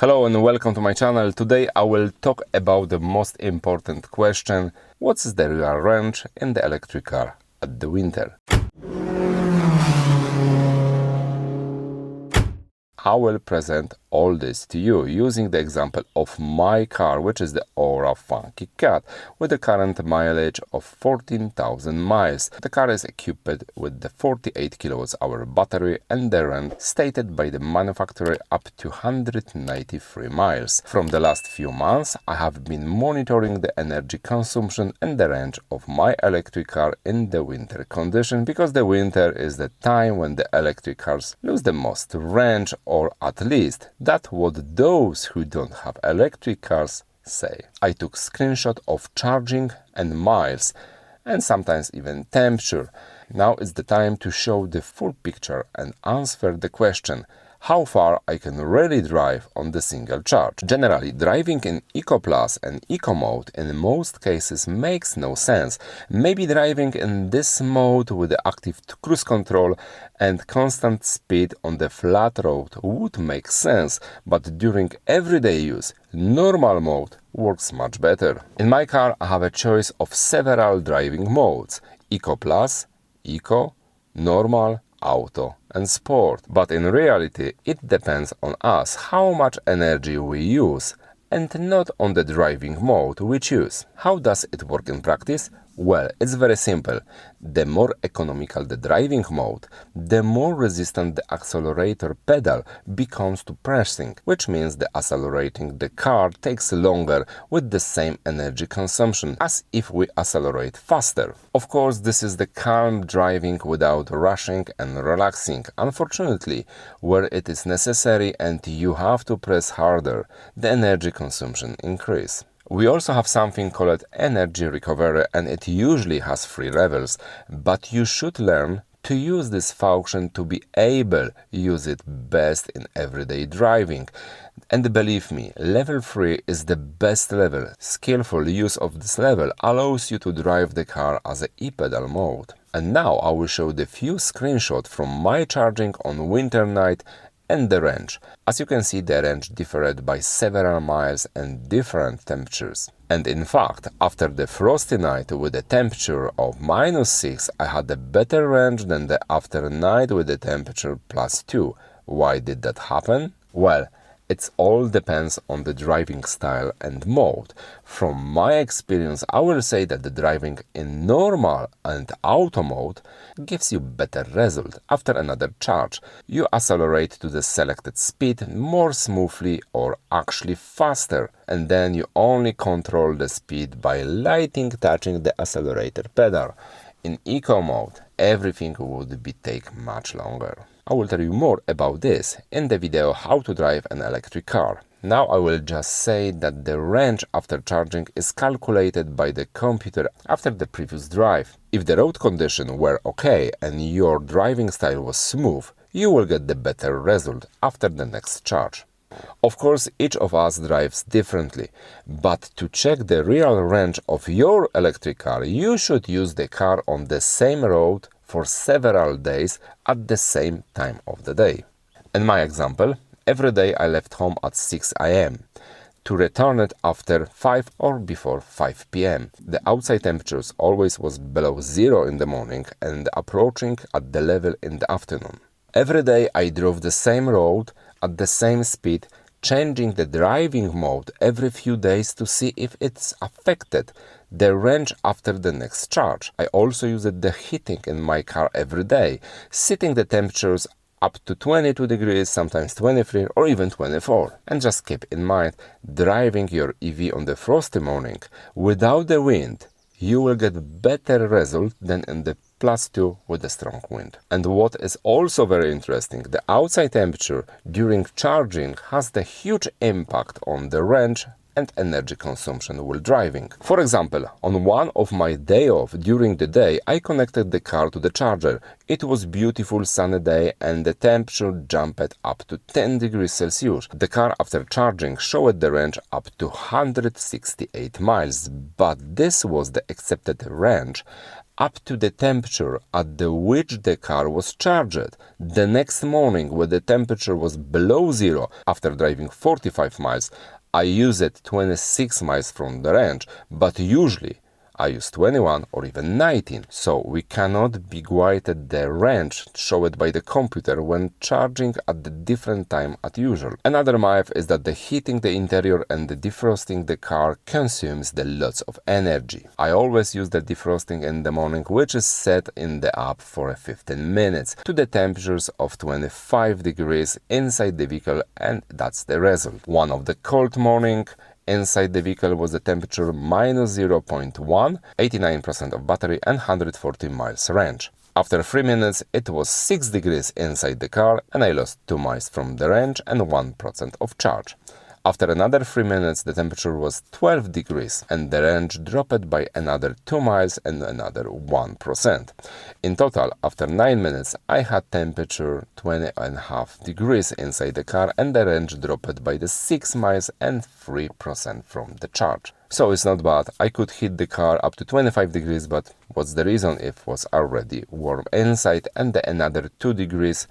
Hello and welcome to my channel. Today I will talk about the most important question: what's the real range in the electric car at the winter? I will present all this to you using the example of my car, which is the Aura Funky Cat, with a current mileage of 14,000 miles. The car is equipped with the 48 kWh battery and the range stated by the manufacturer up to 193 miles. From the last few months, I have been monitoring the energy consumption and the range of my electric car in the winter condition, because the winter is the time when the electric cars lose the most range, or at least that's what those who don't have electric cars say. I took screenshot of charging and miles and sometimes even temperature. Now is the time to show the full picture and answer the question how far I can really drive on the single charge. Generally, driving in Eco Plus and Eco mode in most cases makes no sense. Maybe driving in this mode with the active cruise control and constant speed on the flat road would make sense, but during everyday use, normal mode works much better. In my car, I have a choice of several driving modes: Eco Plus, Eco, Normal, Auto and Sport. But in reality, it depends on us how much energy we use and not on the driving mode we choose. How does it work in practice? Well, it's very simple. The more economical the driving mode, the more resistant the accelerator pedal becomes to pressing, which means the accelerating the car takes longer with the same energy consumption as if we accelerate faster. Of course, this is the calm driving without rushing and relaxing. Unfortunately, where it is necessary and you have to press harder, the energy consumption increase. We also have something called energy recovery, and it usually has 3 levels, but you should learn to use this function to be able to use it best in everyday driving. And believe me, level 3 is the best level. Skillful use of this level allows you to drive the car as an e-pedal mode. And now I will show the few screenshots from my charging on winter night and the range. As you can see, the range differed by several miles and different temperatures. And in fact, after the frosty night with a temperature of -6, I had a better range than the after night with a temperature +2. Why did that happen? Well, it all depends on the driving style and mode. From my experience, I will say that the driving in normal and auto mode gives you better result. After another charge, you accelerate to the selected speed more smoothly or actually faster, and then you only control the speed by lightly touching the accelerator pedal. In Eco mode, everything would take much longer. I will tell you more about this in the video how to drive an electric car. Now I will just say that the range after charging is calculated by the computer after the previous drive. If the road conditions were okay and your driving style was smooth, you will get the better result after the next charge. Of course, each of us drives differently, but to check the real range of your electric car, you should use the car on the same road for several days at the same time of the day. In my example, every day I left home at 6 a.m. to return it after 5 or before 5 p.m. The outside temperatures always was below 0 in the morning and approaching at the level in the afternoon. Every day I drove the same road at the same speed, changing the driving mode every few days to see if it's affected the range after the next charge. I also used the heating in my car every day, setting the temperatures up to 22 degrees, sometimes 23 or even 24. And just keep in mind, driving your EV on the frosty morning without the wind, you will get better result than in the +2 with a strong wind. And what is also very interesting, the outside temperature during charging has the huge impact on the range and energy consumption while driving. For example, on one of my day off during the day, I connected the car to the charger. It was beautiful sunny day and the temperature jumped up to 10 degrees Celsius. The car after charging showed the range up to 168 miles, but this was the accepted range. up to the temperature at which the car was charged. The next morning, when the temperature was below zero, after driving 45 miles, I used 26 miles from the range, but usually I use 21 or even 19, so we cannot be quite at the range showed by the computer when charging at the different time as usual. Another myth is that the heating the interior and the defrosting the car consumes the lots of energy. I always use the defrosting in the morning, which is set in the app for 15 minutes to the temperatures of 25 degrees inside the vehicle, and that's the result. One of the cold morning inside the vehicle was the temperature minus 0.1, 89% of battery and 140 miles range. After 3 minutes it was 6 degrees inside the car and I lost 2 miles from the range and 1% of charge. After another 3 minutes the temperature was 12 degrees and the range dropped by another 2 miles and another 1%. In total, after 9 minutes I had temperature 20.5 degrees inside the car and the range dropped by the 6 miles and 3% from the charge. So it's not bad. I could heat the car up to 25 degrees, but what's the reason if it was already warm inside and another 2 degrees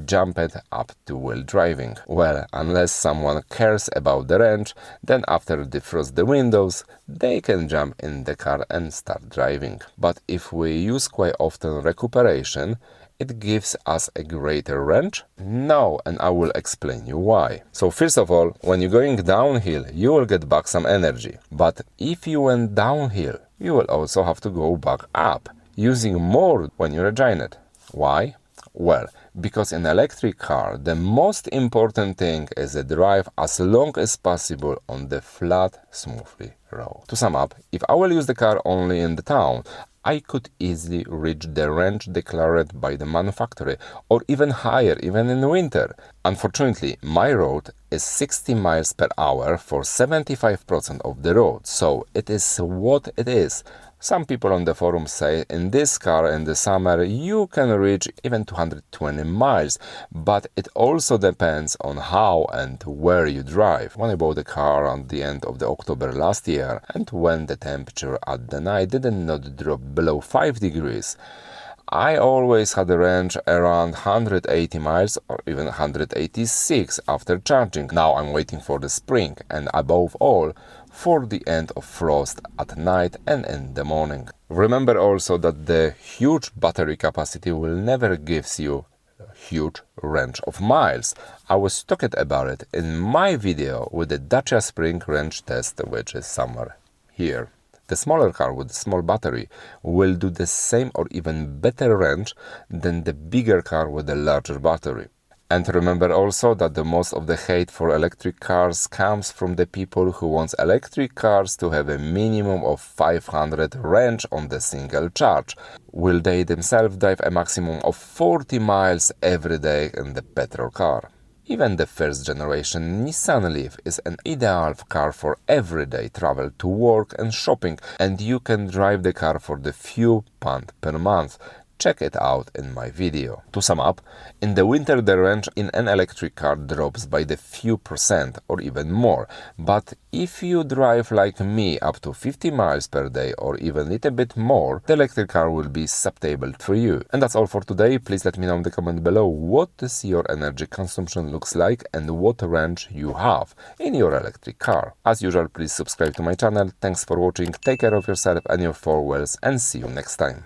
jumped up to while driving? Well, unless someone cares about the range, then after defrost the windows, they can jump in the car and start driving. But if we use quite often recuperation, it gives us a greater range? No, and I will explain you why. So first of all, when you're going downhill, you will get back some energy. But if you went downhill, you will also have to go back up, using more when you regain it. Why? Well, because in electric car, the most important thing is to drive as long as possible on the flat, smoothly road. To sum up, if I will use the car only in the town, I could easily reach the range declared by the manufacturer, or even higher, even in winter. Unfortunately, my road is 60 miles per hour for 75% of the road, so it is what it is. Some people on the forum say in this car in the summer you can reach even 220 miles, but it also depends on how and where you drive. When I bought the car at the end of the October last year and when the temperature at the night did not drop below 5 degrees, I always had a range around 180 miles or even 186 after charging. Now I'm waiting for the spring and above all for the end of frost at night and in the morning. Remember also that the huge battery capacity will never give you a huge range of miles. I was talking about it in my video with the Dacia spring range test, which is somewhere here. The smaller car with a small battery will do the same or even better range than the bigger car with a larger battery. And remember also that the most of the hate for electric cars comes from the people who want electric cars to have a minimum of 500 range on the single charge. Will they themselves drive a maximum of 40 miles every day in the petrol car? Even the first generation Nissan Leaf is an ideal car for everyday travel to work and shopping, and you can drive the car for the few pounds per month. Check it out in my video. To sum up, in the winter the range in an electric car drops by the few percent or even more, but if you drive like me up to 50 miles per day or even a little bit more, the electric car will be suitable for you. And that's all for today. Please let me know in the comment below what your energy consumption looks like and what range you have in your electric car. As usual, please subscribe to my channel. Thanks for watching, take care of yourself and your four wheels, and see you next time.